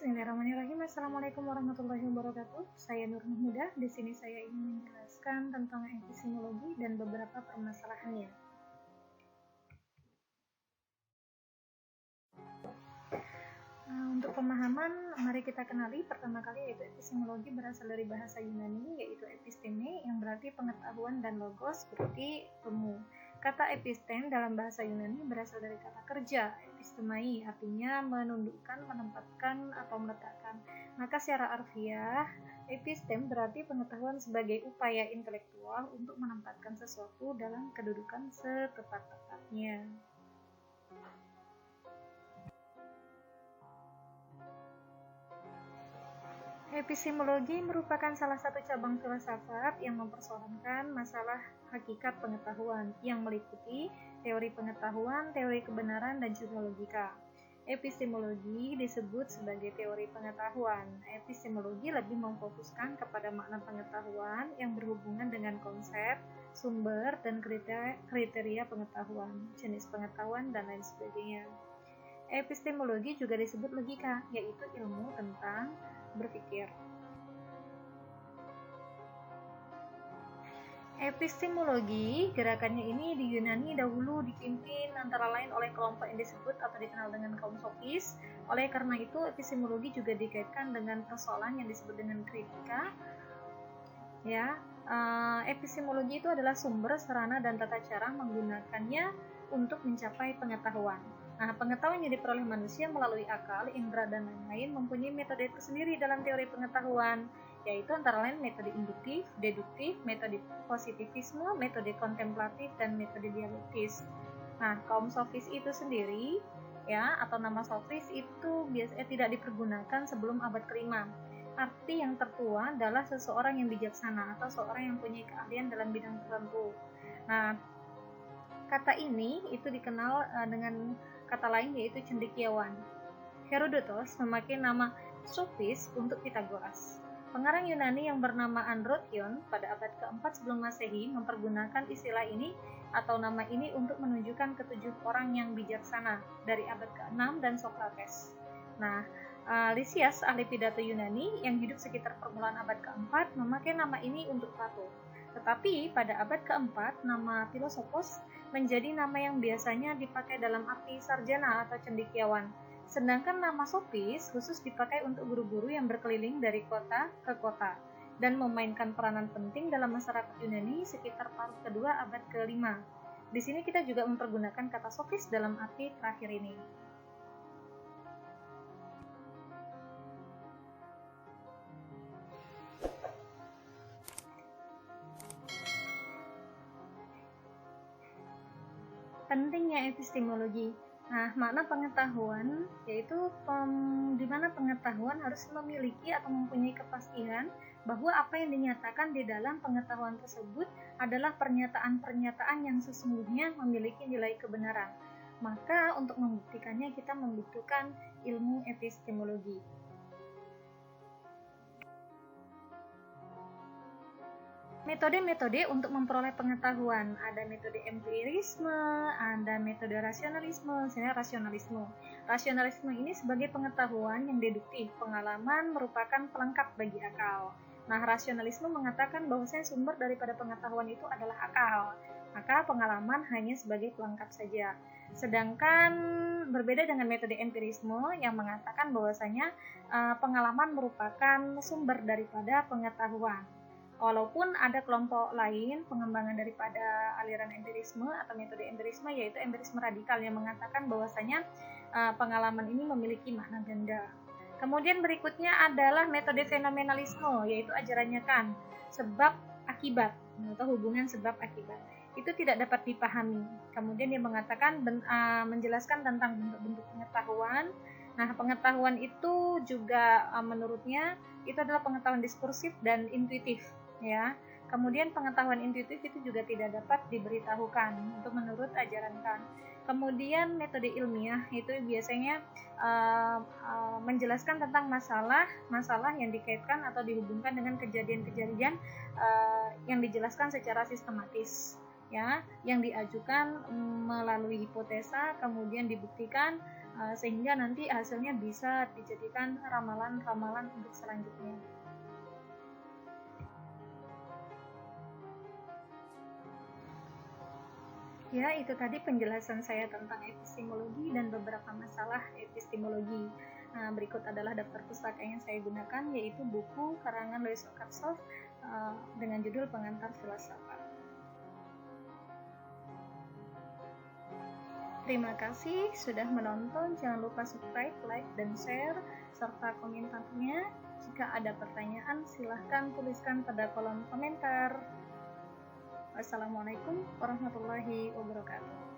Bismillahirrahmanirrahim. Assalamualaikum warahmatullahi wabarakatuh. Saya Nur Mahmudah. Di sini saya ingin menjelaskan tentang epistemologi dan beberapa permasalahannya. Untuk pemahaman, mari kita kenali pertama kali yaitu epistemologi berasal dari bahasa Yunani yaitu episteme yang berarti pengetahuan dan logos berarti ilmu. Kata epistem dalam bahasa Yunani berasal dari kata kerja, epistemai, artinya menundukkan, menempatkan, atau meletakkan. Maka secara harfiah, epistem berarti pengetahuan sebagai upaya intelektual untuk menempatkan sesuatu dalam kedudukan setepat-tepatnya. Epistemologi merupakan salah satu cabang filsafat yang mempersoalkan masalah hakikat pengetahuan yang meliputi teori pengetahuan, teori kebenaran, dan juga logika. Epistemologi disebut sebagai teori pengetahuan. Epistemologi lebih memfokuskan kepada makna pengetahuan yang berhubungan dengan konsep, sumber, dan kriteria pengetahuan, jenis pengetahuan, dan lain sebagainya. Epistemologi juga disebut logika, yaitu ilmu tentang berpikir. Epistemologi, gerakannya ini di Yunani dahulu dipimpin antara lain oleh kelompok yang disebut atau dikenal dengan kaum sofis. Oleh karena itu, epistemologi juga dikaitkan dengan persoalan yang disebut dengan kritika. Epistemologi itu adalah sumber, sarana, dan tata cara menggunakannya untuk mencapai pengetahuan. Nah, pengetahuan yang diperoleh manusia melalui akal, indera, dan lain-lain mempunyai metode tersendiri dalam teori pengetahuan, yaitu antara lain metode induktif, deduktif, metode positivisme, metode kontemplatif, dan metode dialektis. Nah, kaum sofis itu sendiri, atau nama sofis itu biasanya tidak dipergunakan sebelum abad ke-5. Arti yang tertua adalah seseorang yang bijaksana atau seorang yang punya keahlian dalam bidang tertentu. Nah, kata ini itu dikenal dengan kata lain yaitu cendekiawan. Herodotos memakai nama Sophis untuk Pythagoras. Pengarang Yunani yang bernama Androtion pada abad ke-4 sebelum Masehi mempergunakan istilah ini atau nama ini untuk menunjukkan ketujuh orang yang bijaksana dari abad ke-6 dan Socrates. Nah, Lysias, ahli pidato Yunani yang hidup sekitar permulaan abad ke-4 memakai nama ini untuk Plato. Tetapi pada abad ke-4, nama Philosophos menjadi nama yang biasanya dipakai dalam arti sarjana atau cendekiawan. Sedangkan nama Sophis khusus dipakai untuk guru-guru yang berkeliling dari kota ke kota dan memainkan peranan penting dalam masyarakat Yunani sekitar paruh kedua abad ke-5. Di sini kita juga mempergunakan kata Sophis dalam arti terakhir ini. Pentingnya epistemologi. Nah, makna pengetahuan yaitu di mana pengetahuan harus memiliki atau mempunyai kepastian bahwa apa yang dinyatakan di dalam pengetahuan tersebut adalah pernyataan-pernyataan yang sesungguhnya memiliki nilai kebenaran. Maka untuk membuktikannya kita membutuhkan ilmu epistemologi. Metode-metode untuk memperoleh pengetahuan. Ada metode empirisme, ada metode rasionalisme. Misalnya rasionalisme. Rasionalisme ini sebagai pengetahuan yang deduktif. Pengalaman merupakan pelengkap bagi akal. Nah, rasionalisme mengatakan bahwasanya sumber daripada pengetahuan itu adalah akal. Maka pengalaman hanya sebagai pelengkap saja. Sedangkan berbeda dengan metode empirisme yang mengatakan bahwasanya pengalaman merupakan sumber daripada pengetahuan. Walaupun ada kelompok lain pengembangan daripada aliran empirisme atau metode empirisme yaitu empirisme radikal yang mengatakan bahwasanya pengalaman ini memiliki makna ganda. Kemudian berikutnya adalah metode fenomenalisme yaitu ajarannya Kant, sebab akibat atau hubungan sebab akibat. Itu tidak dapat dipahami. Kemudian dia mengatakan menjelaskan tentang bentuk-bentuk pengetahuan. Nah, pengetahuan itu juga menurutnya itu adalah pengetahuan diskursif dan intuitif. Kemudian pengetahuan intuitif itu juga tidak dapat diberitahukan untuk menurut ajaran Kant. Kemudian metode ilmiah itu biasanya menjelaskan tentang masalah yang dikaitkan atau dihubungkan dengan kejadian-kejadian yang dijelaskan secara sistematis, yang diajukan melalui hipotesa, kemudian dibuktikan sehingga nanti hasilnya bisa dijadikan ramalan-ramalan untuk selanjutnya. Ya, itu tadi penjelasan saya tentang epistemologi dan beberapa masalah epistemologi. Nah, berikut adalah daftar pustaka yang saya gunakan, yaitu buku karangan Louis Oakeshott dengan judul Pengantar Filsafat. Terima kasih sudah menonton. Jangan lupa subscribe, like, dan share, serta komentarnya. Jika ada pertanyaan, silahkan tuliskan pada kolom komentar. Wassalamualaikum warahmatullahi wabarakatuh.